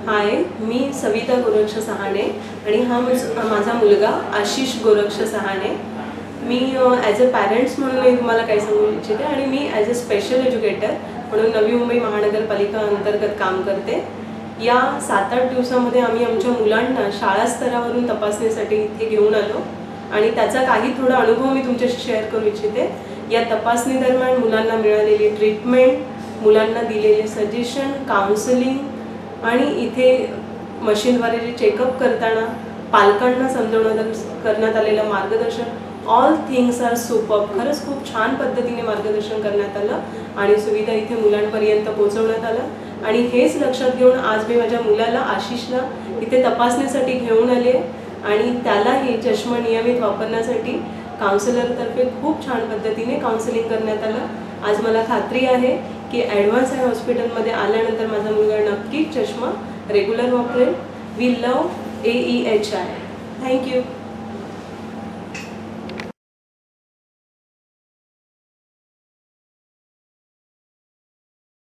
हाय, मी सविता गोरक्ष सहाने आणि हा माझा मुलगा आशिष गोरक्ष सहाने। मी ॲज अ पॅरेंट्स म्हणून तुम्हाला काय सांगू इच्छिते आणि मी ॲज अ स्पेशल एज्युकेटर म्हणून नवी मुंबई महानगरपालिका अंतर्गत काम करते। या 7-8 दिवसांमध्ये आम्ही आमच्या मुलांना शाळा स्तरावरून तपासणीसाठी इथे घेऊन आलो आणि त्याचा काही थोडा अनुभव मी तुमच्याशी शेअर करू इच्छिते। या तपासणी दरम्यान मुलांना मिळालेली ट्रीटमेंट, मुलांना दिलेले सजेशन, काउन्सिलिंग आणि इथे मशीनद्वारे जे चेकअप करताना पालकांना करण्यात आलेलं मार्गदर्शन, ऑल थिंग्स आर सुपर्ब। खरंच खूप छान पद्धतीने मार्गदर्शन करण्यात आलं आणि सुविधा इथे मुलांपर्यंत पोहोचवण्यात आलं। आणि हेच लक्षात घेऊन आज मी माझ्या मुलाला आशिषला इथे तपासणीसाठी घेऊन आले आणि त्याला हे चष्मा नियमित वापरण्यासाठी काउन्सिलरतर्फे खूप छान पद्धतीने काउन्सिलिंग करण्यात आलं। आज मला खात्री आहे की ॲडव्हान्स आय हॉस्पिटलमध्ये आल्यानंतर माझा मुलगा नक्कीच चष्मा रेग्युलर वापरेल। We love AEHI। थँक्यू।